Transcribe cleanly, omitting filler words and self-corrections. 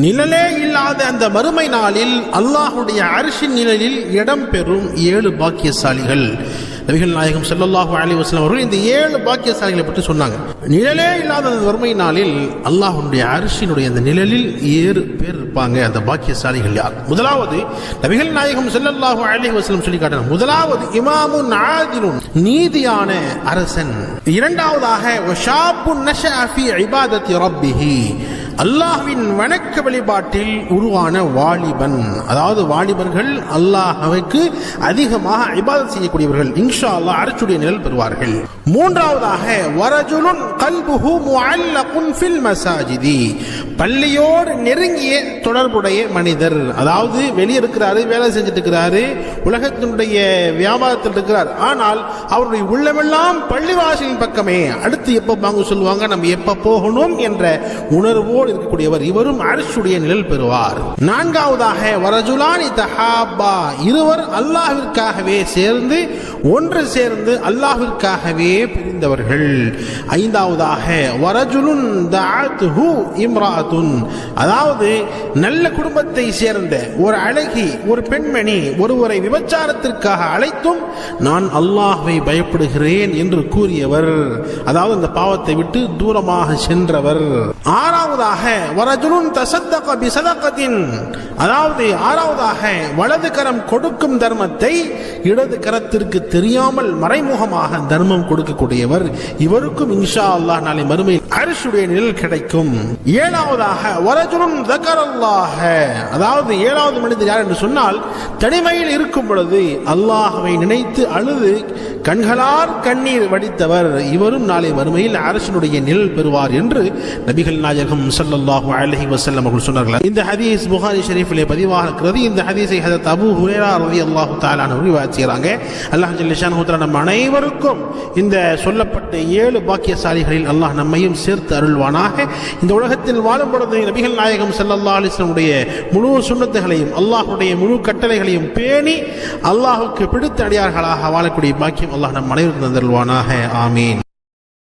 நிழலே இல்லாத அந்த மறுமை நாளில் அல்லாஹ்வுடைய அர்ஷின் நிழலில் இடம் பெறும் 7 பாக்கியசாலிகள். நபிகள் நாயகம் ஸல்லல்லாஹு அலைஹி வஸல்லம் அவர்கள் இந்த 7 பாக்கியசாலிகளை பற்றி சொன்னாங்க. நிழலே இல்லாத அந்த வறுமை நாளில் அல்லாஹ்வுடைய அர்ஷினுடைய அந்த நிழலில் 7 பேர் இருப்பாங்க. அந்த பாக்கியசாலிகள் யார்? முதலாவது நபிகள் நாயகம் ஸல்லல்லாஹு அலைஹி வஸல்லம் சொல்லி காட்டினார். முதலாவது இமாமுன் ஆதிலுன், நீதியான அரசன். இரண்டாவதாக வஷாபுன் நஷஅ ஃபீ இபாதத்தி ரப்பிஹி, அல்லாஹ்வின் வணக்க வழிபாட்டில் உருவான வாலிபன். அதாவது வாலிபர்கள் அல்லாஹ்வுக்கு அதிகமாக இபாதத் செய்யக்கூடியவர்கள் இன்ஷா அல்லாஹ் அர்ஷுடைய நிழல் பெறுவார்கள். மூன்றாவதாக வரஜுலுன் கல்புஹு முஅல்லகுன் ஃபில் மசாஜிதி, பள்ளியோடு நெருங்கிய தொடர்புடைய மனிதர். அதாவது வெளியே இருக்கிறாரு, வேலை செஞ்சுட்டு இருக்கிறாரு, உலகத்தினுடைய வியாபாரத்தில் இருக்கிறார், ஆனால் அவருடைய உள்ளமெல்லாம் பள்ளிவாசலின் பக்கமே. அடுத்து எப்ப வாங்க சொல்லுவாங்க, நம்ம எப்ப போகணும் என்ற உணர்வோடு இருக்கக்கூடியவர், இவரும் அர்ஷுடைய நிழல் பெறுவார். நான்காவதாக வரஜுலானி தஹாபா, இருவர் அல்லாஹ்விற்காகவே சேர்ந்து ஒன்று சேர்ந்து அல்லாஹ்விற்காகவே பிரிந்தவர்கள். ஐந்தாவதாக வரஜுலுன் தஅத்ஹு இம்ராஅத்துன், அதாவது நல்ல குடும்பத்தை சேர்ந்த ஒரு அழகி, ஒரு பெண்மணி ஒருவரை விபச்சாரத்திற்காக அழைத்தும் நான் அல்லாஹ்வை பயப்படுகிறேன் என்று கூறியவர், அதாவது அந்த பாவத்தை விட்டு தூரமாக சென்றவர். ஆறாவதாக வரஜுலுன் தஸத்தக பிஸதகத்தின், அதாவது ஆறாவதாக வலது கரம் கொடுக்கும் தர்மத்தை இடது கரத்திற்கு தெரியாமல் மறைமுகமாக தர்மம் கொடுக்கக்கூடியவர், இவருக்கும் இன்ஷா அல்லாஹ் நாளை மறுமையில் அர்ஷுடைய நிழல் கிடைக்கும். ஏழாவதாக வரஜுலுன் ذكرல்லாஹ, அதாவது ஏழாவது மனிதர் யார் என்று சொன்னால் தனிமையில் இருக்கும் பொழுது அல்லாஹ்வை நினைத்து அழுது கண்களார் கண்ணீர் வடித்தவர், இவரும் நாளை மறுமையில் அர்ஷுடைய நிழல் பெறுவார் என்று நபிகள் நாயகம் ஸல்லல்லாஹு அலைஹி வஸல்லம் அவர்கள் சொன்னார்கள். இந்த ஹதீஸ் புகாரி ஷரீஃபிலே பதிவாக இருக்கிறது. இந்த ஹதீஸை ஹஜ்ரத் அபூ ஹுரைரா ரலியல்லாஹு தஆலா அன்ஹு ரிவாயத் செய்றாங்க. அல்லாஹ் ஜல்ல ஷானஹு தஆலா நம் அனைவருக்கும் இந்த சொல்லப்பட்ட 7 பாக்கியசாலிகளில் அல்லாஹ் நம்மையும் சேர்த்து அருள்வானாக. இந்த உலகத்தில் வாழும் பொழுது நபிகள் நாயகம் ஸல்லல்லாஹு அலைஹி வஸல்லம் உடைய முழு சுன்னத்துகளையும் அல்லாஹ்வுடைய முழு கட்டளைகளையும் பேணி அல்லாஹ்வுக்கு பிடித்த அடியார்களாக வாழக்கூடிய பாக்கியம் அல்லாஹ் நம் அனைவருக்கும் தந்தருள்வானாக. ஆமீன்.